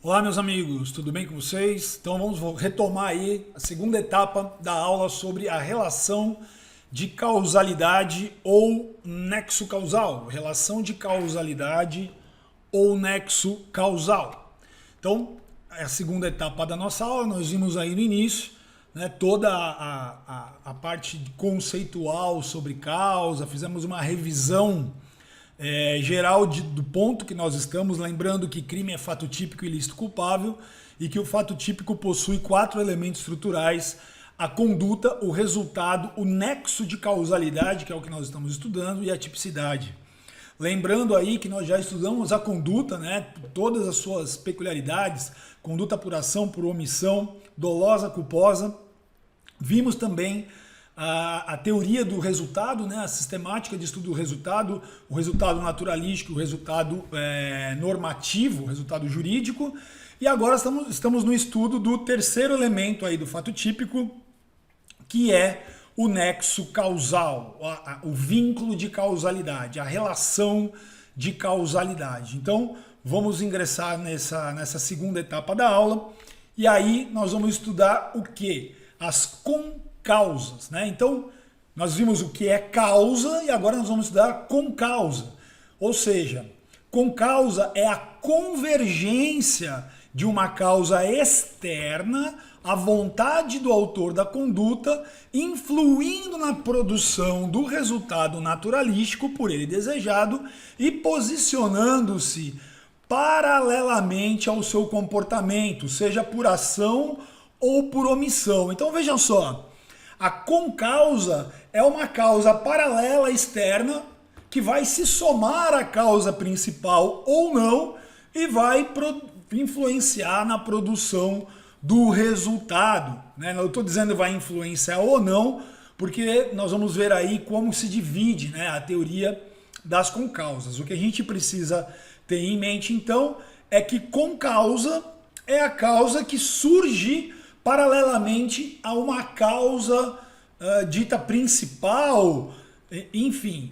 Olá, meus amigos, tudo bem com vocês? Então vamos retomar aí a segunda etapa da aula sobre a relação de causalidade ou nexo causal. Relação de causalidade ou nexo causal. Então, é a segunda etapa da nossa aula, nós vimos aí no início, né, toda a parte conceitual sobre causa, fizemos uma revisão geral do ponto que nós estamos, lembrando que crime é fato típico e ilícito culpável e que o fato típico possui 4 elementos estruturais: a conduta, o resultado, o nexo de causalidade, que é o que nós estamos estudando, e a tipicidade. Lembrando aí que nós já estudamos a conduta, né, todas as suas peculiaridades, conduta por ação, por omissão, dolosa, culposa. Vimos também a teoria do resultado, né, a sistemática de estudo do resultado, o resultado naturalístico, o resultado normativo, o resultado jurídico. E agora estamos no estudo do terceiro elemento aí do fato típico, que é o nexo causal, o vínculo de causalidade, a relação de causalidade. Então, vamos ingressar nessa segunda etapa da aula, e aí nós vamos estudar o quê? As concausas, né? Então, nós vimos o que é causa e agora nós vamos estudar concausa. Ou seja, concausa é a convergência de uma causa externa à vontade do autor da conduta, influindo na produção do resultado naturalístico por ele desejado e posicionando-se paralelamente ao seu comportamento, seja por ação ou por omissão. Então vejam só, a concausa é uma causa paralela externa que vai se somar à causa principal ou não e vai influenciar na produção do resultado, né? Eu estou dizendo vai influenciar ou não, porque nós vamos ver aí como se divide, né, a teoria das concausas. O que a gente precisa ter em mente, então, é que concausa é a causa que surge paralelamente a uma causa dita principal, enfim,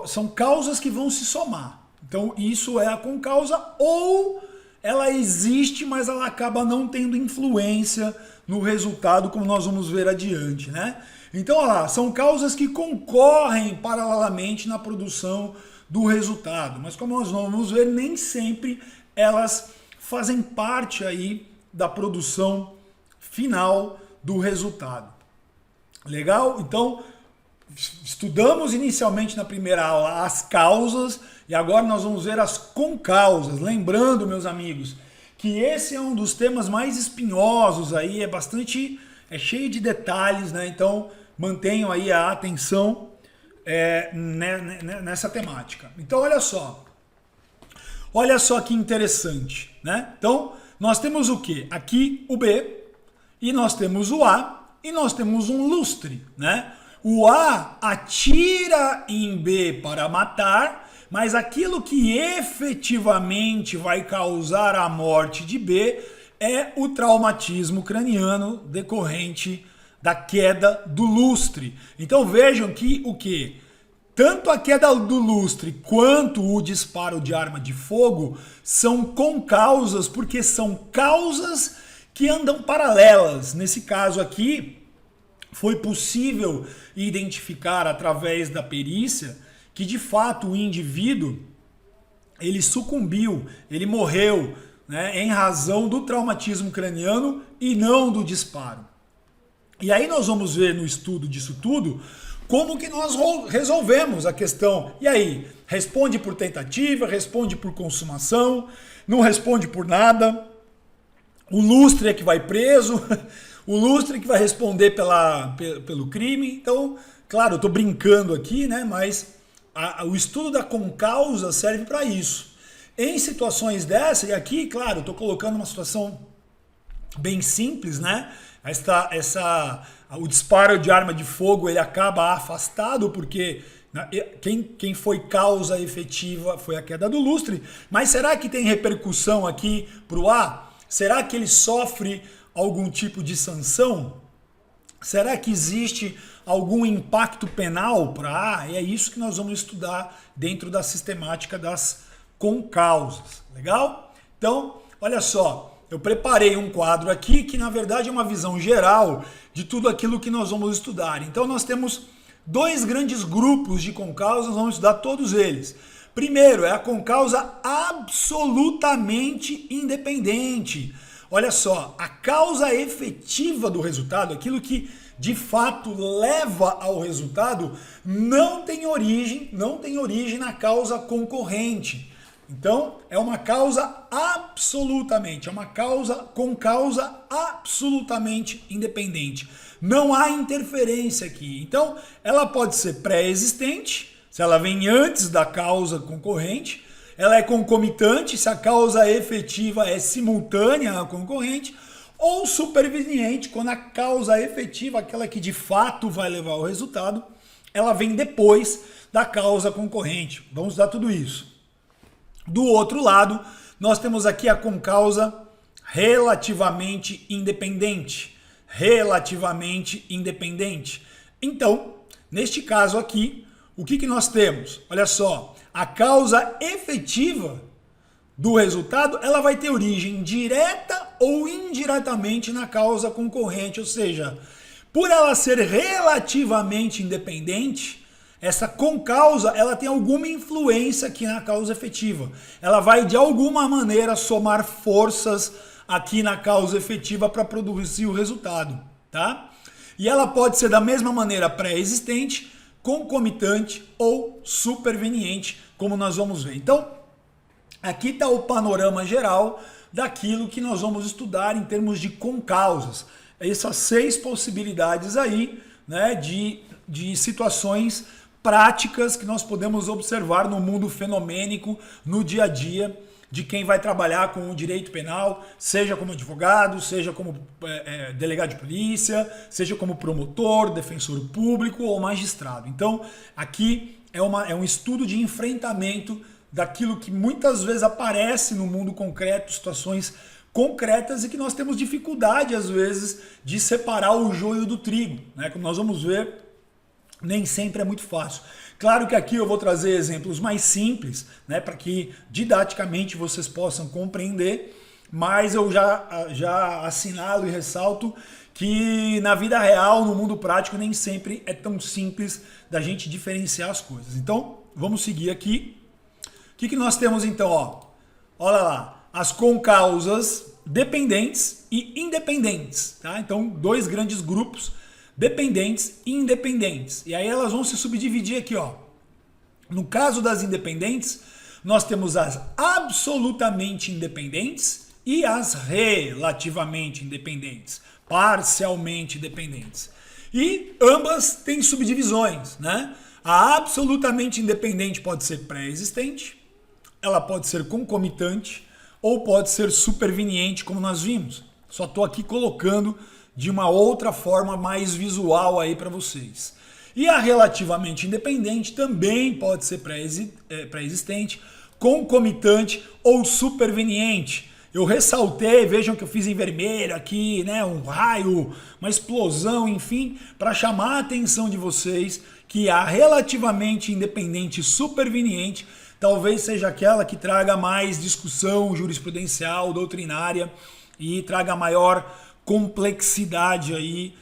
são causas que vão se somar. Então, isso é a concausa, ou ela existe, mas ela acaba não tendo influência no resultado, como nós vamos ver adiante, né? Então, olha lá, são causas que concorrem paralelamente na produção do resultado, mas como nós vamos ver, nem sempre elas fazem parte aí da produção final do resultado. Legal? Então, estudamos inicialmente na primeira aula as causas e agora nós vamos ver as concausas. Lembrando, meus amigos, que esse é um dos temas mais espinhosos aí, é cheio de detalhes, né? Então, mantenham aí a atenção nessa temática. Então, olha só que interessante, né? Então, nós temos o quê? Aqui o B, e nós temos o A, e nós temos um lustre, né? O A atira em B para matar, mas aquilo que efetivamente vai causar a morte de B é o traumatismo craniano decorrente da queda do lustre. Então vejam que o quê? Tanto a queda do lustre quanto o disparo de arma de fogo são concausas, porque são causas que andam paralelas. Nesse caso aqui, foi possível identificar através da perícia que de fato o indivíduo ele sucumbiu, ele morreu, né, em razão do traumatismo craniano e não do disparo. E aí nós vamos ver no estudo disso tudo como que nós resolvemos a questão. E aí, responde por tentativa, responde por consumação, não responde por nada. O lustre é que vai preso, o lustre é que vai responder pelo crime. Então, claro, eu estou brincando aqui, né? Mas o estudo da concausa serve para isso. Em situações dessa, e aqui, claro, estou colocando uma situação bem simples, né? O disparo de arma de fogo ele acaba afastado porque quem foi causa efetiva foi a queda do lustre. Mas será que tem repercussão aqui para o A? Será que ele sofre algum tipo de sanção? Será que existe algum impacto penal para A? E é isso que nós vamos estudar dentro da sistemática das concausas. Legal? Então, olha só, eu preparei um quadro aqui que na verdade é uma visão geral de tudo aquilo que nós vamos estudar. Então nós temos dois grandes grupos de concausas, nós vamos estudar todos eles. Primeiro é a concausa absolutamente independente. Olha só, a causa efetiva do resultado, aquilo que de fato leva ao resultado, não tem origem na causa concorrente. Então, é uma causa absolutamente, é uma causa com causa absolutamente independente. Não há interferência aqui. Então, ela pode ser pré-existente, se ela vem antes da causa concorrente, ela é concomitante, se a causa efetiva é simultânea à concorrente, ou superveniente, quando a causa efetiva, aquela que de fato vai levar ao resultado, ela vem depois da causa concorrente. Vamos dar tudo isso. Do outro lado, nós temos aqui a concausa relativamente independente. Relativamente independente. Então, neste caso aqui, o que nós temos? Olha só, a causa efetiva do resultado, ela vai ter origem direta ou indiretamente na causa concorrente, ou seja, por ela ser relativamente independente, essa concausa, ela tem alguma influência aqui na causa efetiva. Ela vai de alguma maneira somar forças aqui na causa efetiva para produzir o resultado, tá? E ela pode ser da mesma maneira pré-existente, concomitante ou superveniente, como nós vamos ver. Então, aqui está o panorama geral daquilo que nós vamos estudar em termos de concausas. Essas 6 possibilidades aí, né, de situações práticas que nós podemos observar no mundo fenomênico, no dia a dia, de quem vai trabalhar com o direito penal, seja como advogado, seja como delegado de polícia, seja como promotor, defensor público ou magistrado. Então, aqui é um estudo de enfrentamento daquilo que muitas vezes aparece no mundo concreto, situações concretas e que nós temos dificuldade, às vezes, de separar o joio do trigo, né? Como nós vamos ver, nem sempre é muito fácil. Claro que aqui eu vou trazer exemplos mais simples, né, para que didaticamente vocês possam compreender, mas eu já assinalo e ressalto que na vida real, no mundo prático, nem sempre é tão simples da gente diferenciar as coisas. Então, vamos seguir aqui. O que nós temos então? Ó, olha lá, as concausas dependentes e independentes. Tá? Então, dois grandes grupos, dependentes e independentes. E aí elas vão se subdividir aqui. Ó. No caso das independentes, nós temos as absolutamente independentes e as relativamente independentes, parcialmente dependentes. E ambas têm subdivisões, né? A absolutamente independente pode ser pré-existente, ela pode ser concomitante ou pode ser superveniente, como nós vimos. Só estou aqui colocando de uma outra forma mais visual aí para vocês. E a relativamente independente também pode ser pré-existente, concomitante ou superveniente. Eu ressaltei, vejam que eu fiz em vermelho aqui, né, um raio, uma explosão, enfim, para chamar a atenção de vocês que a relativamente independente superveniente talvez seja aquela que traga mais discussão jurisprudencial, doutrinária e traga maior complexidade aí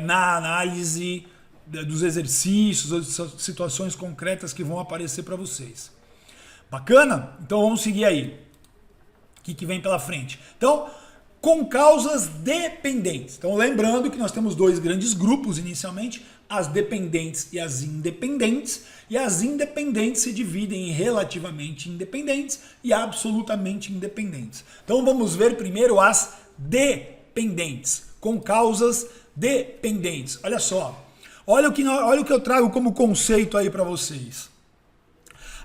na análise dos exercícios, das situações concretas que vão aparecer para vocês. Bacana? Então vamos seguir aí. O que vem pela frente? Então, concausas dependentes. Então, lembrando que nós temos dois grandes grupos inicialmente, as dependentes e as independentes. E as independentes se dividem em relativamente independentes e absolutamente independentes. Então, vamos ver primeiro as dependentes. Concausas dependentes. Olha só. Olha o que eu trago como conceito aí para vocês.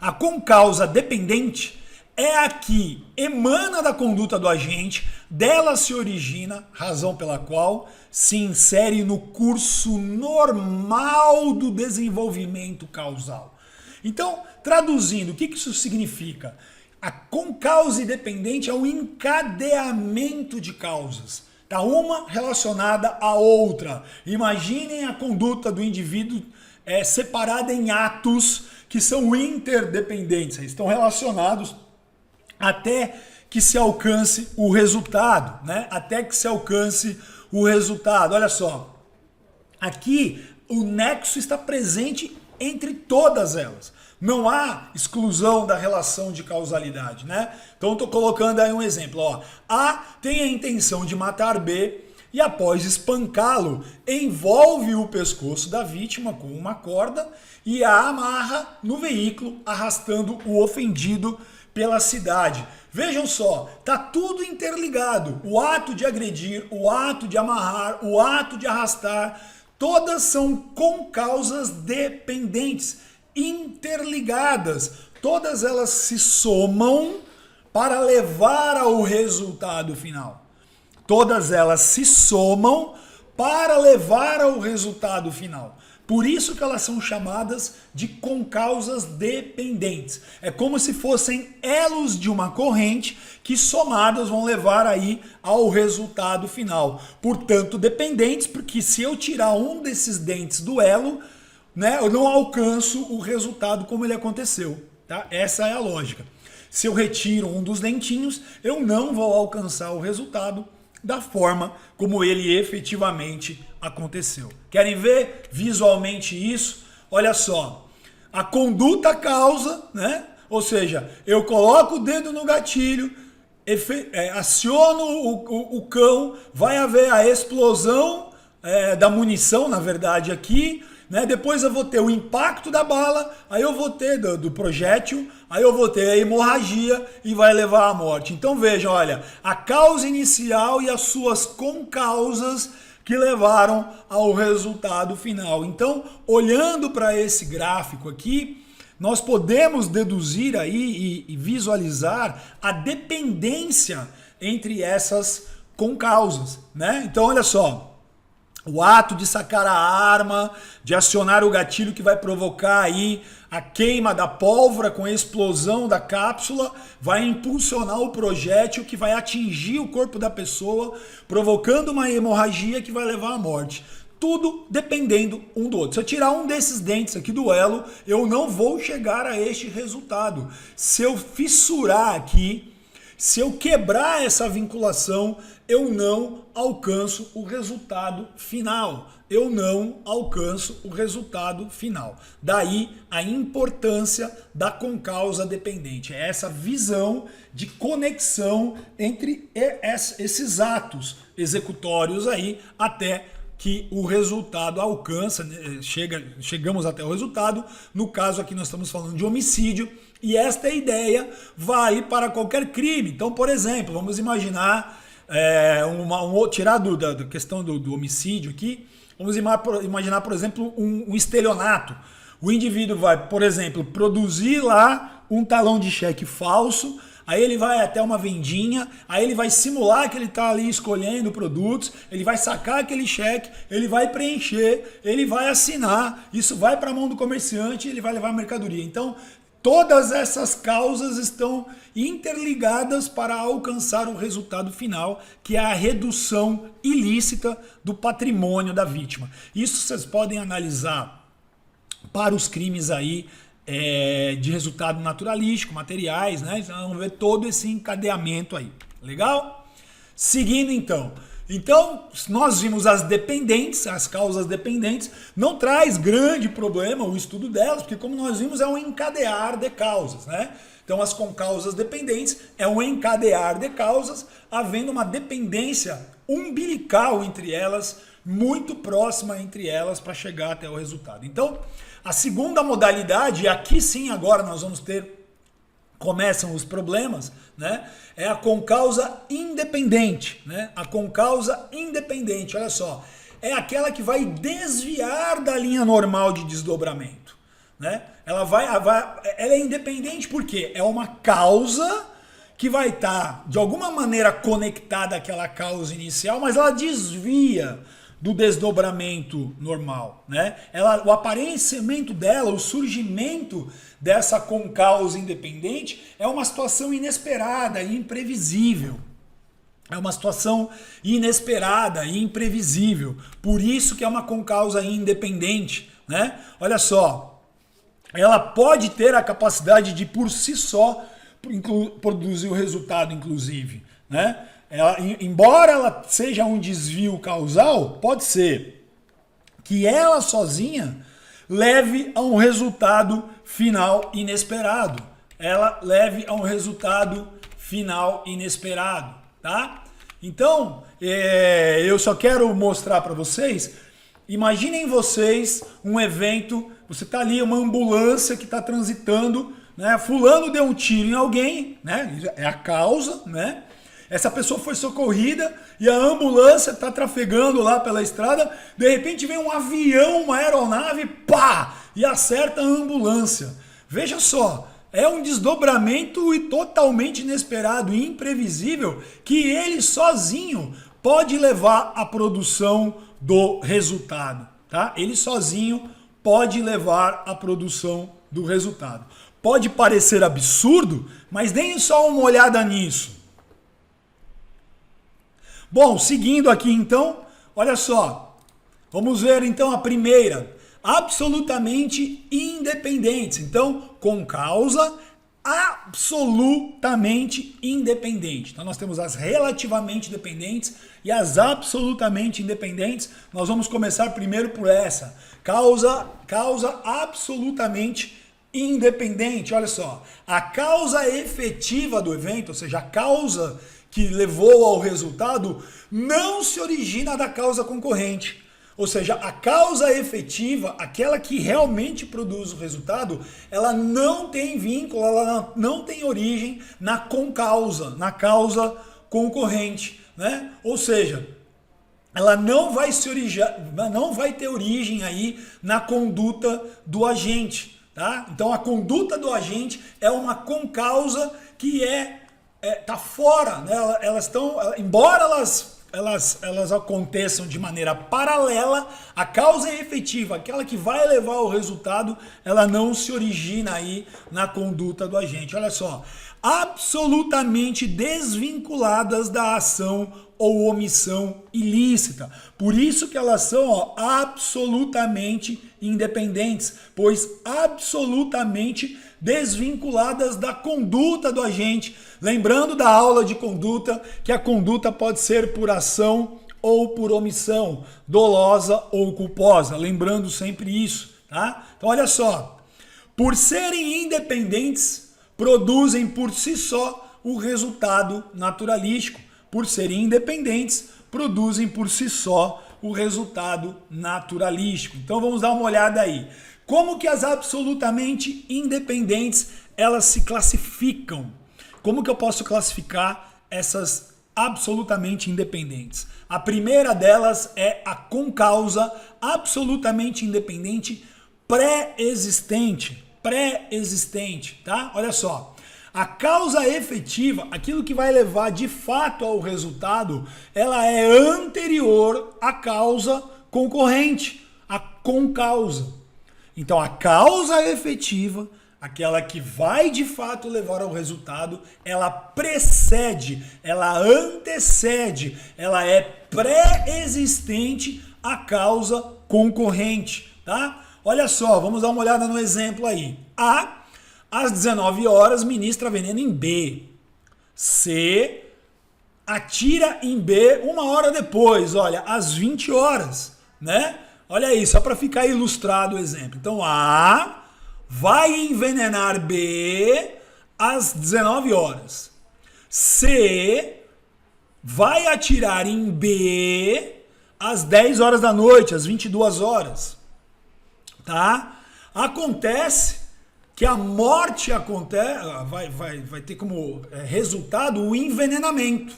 A concausa dependente é a que emana da conduta do agente, dela se origina, razão pela qual se insere no curso normal do desenvolvimento causal. Então, traduzindo, o que isso significa? A concausa dependente é o encadeamento de causas. Tá uma relacionada à outra. Imaginem a conduta do indivíduo separada em atos que são interdependentes. Eles estão relacionados até que se alcance o resultado, né? Até que se alcance o resultado. Olha só, aqui o nexo está presente entre todas elas. Não há exclusão da relação de causalidade, né? Então estou colocando aí um exemplo. Ó. A tem a intenção de matar B e após espancá-lo, envolve o pescoço da vítima com uma corda e a amarra no veículo, arrastando o ofendido pela cidade. Vejam só, tá tudo interligado. O ato de agredir, o ato de amarrar, o ato de arrastar, todas são concausas dependentes, interligadas. Todas elas se somam para levar ao resultado final. Todas elas se somam para levar ao resultado final. Por isso que elas são chamadas de concausas dependentes. É como se fossem elos de uma corrente que somadas vão levar aí ao resultado final. Portanto, dependentes, porque se eu tirar um desses dentes do elo, né, eu não alcanço o resultado como ele aconteceu. Tá? Essa é a lógica. Se eu retiro um dos dentinhos, eu não vou alcançar o resultado da forma como ele efetivamente aconteceu. Querem ver visualmente isso? Olha só, a conduta causa, né? Ou seja, eu coloco o dedo no gatilho, aciono o cão, vai haver a explosão da munição, na verdade, aqui, né? Depois eu vou ter o impacto da bala, aí eu vou ter do projétil, aí eu vou ter a hemorragia e vai levar à morte. Então vejam, olha, a causa inicial e as suas concausas que levaram ao resultado final. Então, olhando para esse gráfico aqui, nós podemos deduzir aí e visualizar a dependência entre essas concausas, né? Então, olha só. O ato de sacar a arma, de acionar o gatilho que vai provocar aí a queima da pólvora com a explosão da cápsula, vai impulsionar o projétil que vai atingir o corpo da pessoa, provocando uma hemorragia que vai levar à morte. Tudo dependendo um do outro. Se eu tirar um desses dentes aqui do elo, eu não vou chegar a este resultado. Se eu fissurar aqui, se eu quebrar essa vinculação, eu não alcanço o resultado final. Eu não alcanço o resultado final. Daí a importância da concausa dependente. É essa visão de conexão entre esses atos executórios aí até que o resultado alcança, chegamos até o resultado. No caso aqui nós estamos falando de homicídio. E esta ideia vale para qualquer crime. Então, por exemplo, vamos imaginar, tirar da questão do homicídio aqui, vamos imaginar, por exemplo, um estelionato. O indivíduo vai, por exemplo, produzir lá um talão de cheque falso, aí ele vai até uma vendinha, aí ele vai simular que ele está ali escolhendo produtos, ele vai sacar aquele cheque, ele vai preencher, ele vai assinar, isso vai para a mão do comerciante e ele vai levar a mercadoria. Então, todas essas causas estão interligadas para alcançar o resultado final, que é a redução ilícita do patrimônio da vítima. Isso vocês podem analisar para os crimes aí de resultado naturalístico, materiais, né? Então, vamos ver todo esse encadeamento aí. Legal? Seguindo então. Então, nós vimos as dependentes, as causas dependentes, não traz grande problema o estudo delas, porque como nós vimos é um encadear de causas, né? Então as concausas dependentes é um encadear de causas, havendo uma dependência umbilical entre elas, muito próxima entre elas para chegar até o resultado. Então, a segunda modalidade, e aqui sim agora nós vamos começam os problemas, né? É a concausa independente, né? A concausa independente, olha só, é aquela que vai desviar da linha normal de desdobramento, né? Ela é independente porque é uma causa que vai estar de alguma maneira conectada àquela causa inicial, mas ela desvia do desdobramento normal, né? O aparecimento dela, o surgimento dessa concausa independente é uma situação inesperada e imprevisível. É uma situação inesperada e imprevisível. Por isso que é uma concausa independente, né? Olha só, ela pode ter a capacidade de por si só produzir o resultado, inclusive, né? Embora ela seja um desvio causal, pode ser que ela sozinha leve a um resultado final inesperado. Ela leve a um resultado final inesperado, tá? Então, eu só quero mostrar para vocês, imaginem vocês um evento, você tá ali, uma ambulância que está transitando, né? Fulano deu um tiro em alguém, né? É a causa, né? Essa pessoa foi socorrida e a ambulância está trafegando lá pela estrada. De repente vem um avião, uma aeronave, pá! E acerta a ambulância. Veja só, é um desdobramento e totalmente inesperado e imprevisível que ele sozinho pode levar à produção do resultado. Tá? Ele sozinho pode levar à produção do resultado. Pode parecer absurdo, mas deem só uma olhada nisso. Bom, seguindo aqui então, olha só, vamos ver então a primeira, absolutamente independentes. Então, com causa absolutamente independente. Então, nós temos as relativamente dependentes e as absolutamente independentes. Nós vamos começar primeiro por essa, causa absolutamente independente. Olha só, a causa efetiva do evento, ou seja, a causa que levou ao resultado, não se origina da causa concorrente. Ou seja, a causa efetiva, aquela que realmente produz o resultado, ela não tem vínculo, ela não tem origem na concausa, na causa concorrente, né? Ou seja, ela não vai ter origem aí na conduta do agente, tá? Então a conduta do agente é uma concausa que tá fora, né? Elas estão, embora elas aconteçam de maneira paralela, a causa efetiva, aquela que vai levar ao resultado, ela não se origina aí na conduta do agente. Olha só, absolutamente desvinculadas da ação ou omissão ilícita. Por isso que elas são absolutamente independentes, pois absolutamente desvinculadas da conduta do agente. Lembrando da aula de conduta, que a conduta pode ser por ação ou por omissão, dolosa ou culposa. Lembrando sempre isso, tá? Então olha só, por serem independentes, produzem por si só o resultado naturalístico. Por serem independentes, produzem por si só o resultado naturalístico. Então vamos dar uma olhada aí. Como que as absolutamente independentes, elas se classificam? Como que eu posso classificar essas absolutamente independentes? A primeira delas é a concausa absolutamente independente pré-existente. Pré-existente, tá? Olha só. A causa efetiva, aquilo que vai levar de fato ao resultado, ela é anterior à causa concorrente, a concausa. Então a causa efetiva, aquela que vai de fato levar ao resultado, ela precede, ela antecede, ela é pré-existente à causa concorrente, tá? Olha só, vamos dar uma olhada no exemplo aí. A, às 19 horas, ministra veneno em B. C, atira em B uma hora depois, olha, às 20 horas, né? Olha aí, só para ficar ilustrado o exemplo. Então, A vai envenenar B às 19 horas. C vai atirar em B às 10 horas da noite, às 22 horas. Tá? Acontece que a morte vai ter como resultado o envenenamento.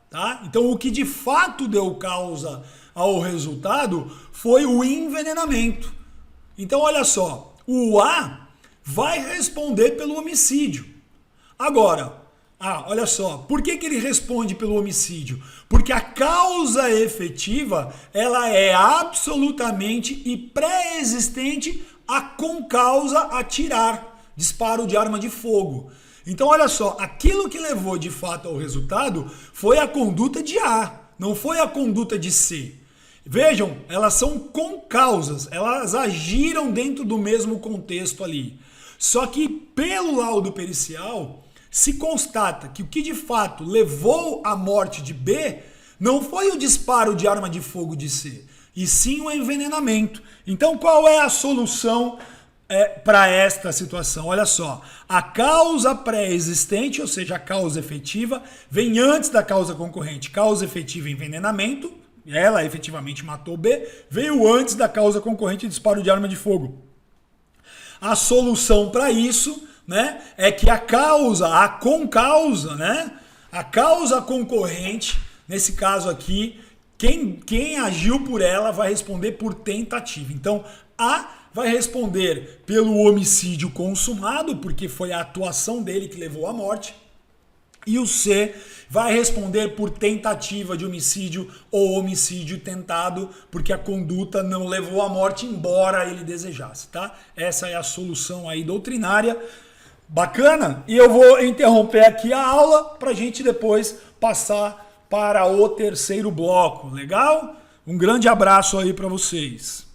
Tá? Então, o que de fato deu causa ao resultado foi o envenenamento. Então, olha só, o A vai responder pelo homicídio. Agora, olha só, por que ele responde pelo homicídio? Porque a causa efetiva, ela é absolutamente e pré-existente a concausa atirar, disparo de arma de fogo. Então, olha só, aquilo que levou de fato ao resultado foi a conduta de A, não foi a conduta de C. Vejam, elas são concausas, elas agiram dentro do mesmo contexto ali. Só que pelo laudo pericial, se constata que o que de fato levou à morte de B não foi o disparo de arma de fogo de C, e sim o envenenamento. Então qual é a solução para esta situação? Olha só, a causa pré-existente, ou seja, a causa efetiva, vem antes da causa concorrente. Causa efetiva envenenamento, ela efetivamente matou B, veio antes da causa concorrente disparo de arma de fogo. A solução para isso, né, é que a concausa, né, a causa concorrente, nesse caso aqui, quem agiu por ela vai responder por tentativa. Então, A vai responder pelo homicídio consumado, porque foi a atuação dele que levou à morte. E o C vai responder por tentativa de homicídio ou homicídio tentado, porque a conduta não levou à morte, embora ele desejasse, tá? Essa é a solução aí doutrinária. Bacana? E eu vou interromper aqui a aula para a gente depois passar para o terceiro bloco. Legal? Um grande abraço aí para vocês.